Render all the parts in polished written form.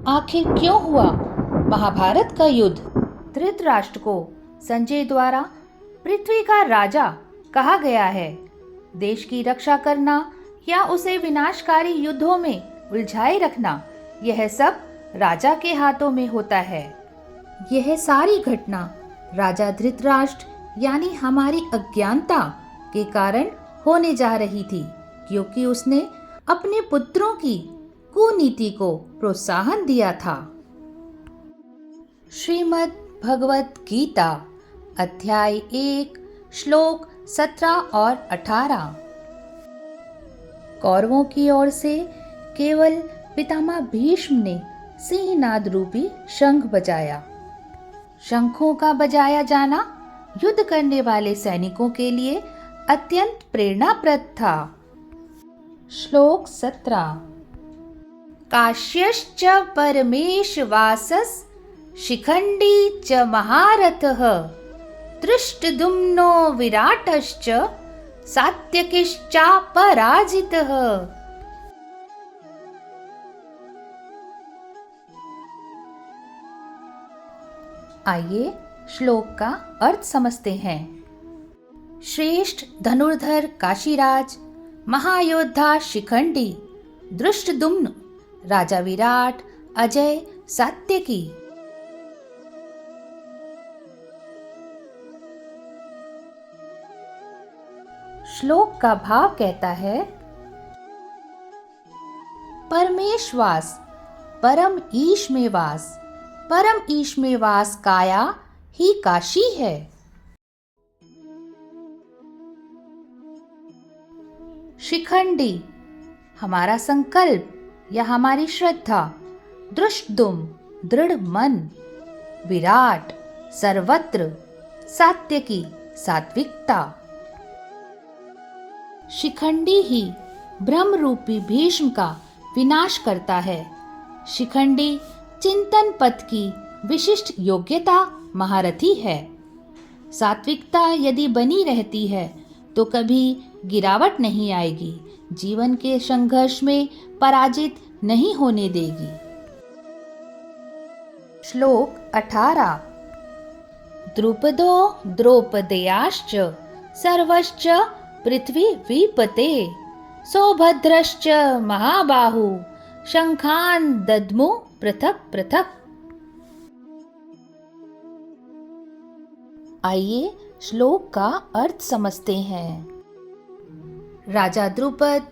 आखिर क्यों हुआ महाभारत का युद्ध? धृतराष्ट्र को संजय द्वारा पृथ्वी का राजा कहा गया है। देश की रक्षा करना या उसे विनाशकारी युद्धों में उलझाए रखना, यह सब राजा के हाथों में होता है। यह सारी घटना राजा धृतराष्ट्र यानी हमारी अज्ञानता के कारण होने जा रही थी, क्योंकि उसने अपने पुत्रों की कुनीति को प्रोत्साहन दिया था। श्रीमद् भगवत गीता अध्याय 1 श्लोक 17 और 18। कौरवों की ओर से केवल पितामह भीष्म ने सिंहनाद रूपी शंख बजाया। शंखों का बजाया जाना युद्ध करने वाले सैनिकों के लिए अत्यंत प्रेरणाप्रद था। श्लोक 17। काश्यश्च परमेशवासस् शिखंडी च महारथः धृष्टद्युम्नो विराटश्च सात्यकिश्चापराजितः। आइए श्लोक का अर्थ समझते हैं। श्रेष्ठ धनुर्धर काशीराज, महायोद्धा शिखंडी, धृष्टद्युम्न, राजा विराट, अजय, सात्यकी। श्लोक का भाव कहता है, परमेशवास, परम ईश में वास, परम ईश में वास काया ही काशी है। शिखंडी, हमारा संकल्प या हमारी श्रद्धा। धृष्टद्युम्न, दृढ़ मन। विराट, सर्वत्र। सात्यकी, सात्विकता। शिखंडी ही ब्रह्म रूपी भीष्म का विनाश करता है। शिखंडी चिंतन पथ की विशिष्ट योग्यता महारथी है। सात्विकता यदि बनी रहती है तो कभी गिरावट नहीं आएगी, जीवन के संघर्ष में पराजित नहीं होने देगी। श्लोक 18। द्रुपदो द्रौपदेयाश्च सर्वश्च पृथ्वी विपते सौभद्रश्च महाबाहु शंखान दद्मु पृथक पृथक। आइए श्लोक का अर्थ समझते हैं। राजा द्रुपद,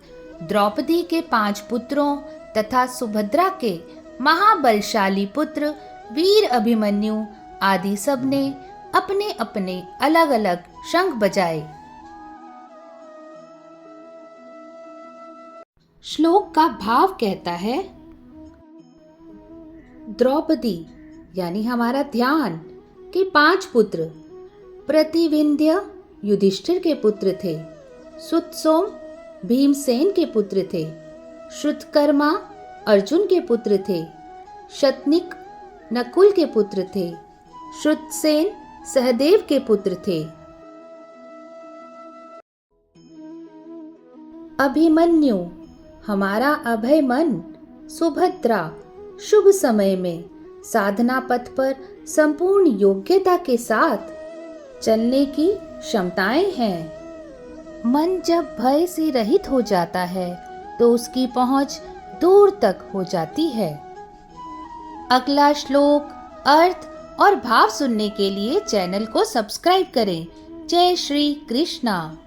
द्रौपदी के 5 पुत्रों तथा सुभद्रा के महाबलशाली पुत्र वीर अभिमन्यु आदि सब ने अपने अपने अलग अलग शंख बजाए। श्लोक का भाव कहता है, द्रौपदी यानी हमारा ध्यान के 5 पुत्र प्रतिविंध्य युधिष्ठिर के पुत्र थे, सुतसोम भीमसेन के पुत्र थे, श्रुतकर्मा अर्जुन के पुत्र थे, शतनिक नकुल के पुत्र थे, श्रुतसेन सहदेव के पुत्र थे। अभिमन्यु हमारा अभय मन, सुभद्रा शुभ समय में साधना पथ पर संपूर्ण योग्यता के साथ चलने की क्षमताएं हैं। मन जब भय से रहित हो जाता है तो उसकी पहुंच दूर तक हो जाती है। अगला श्लोक, अर्थ और भाव सुनने के लिए चैनल को सब्सक्राइब करें। जय श्री कृष्णा।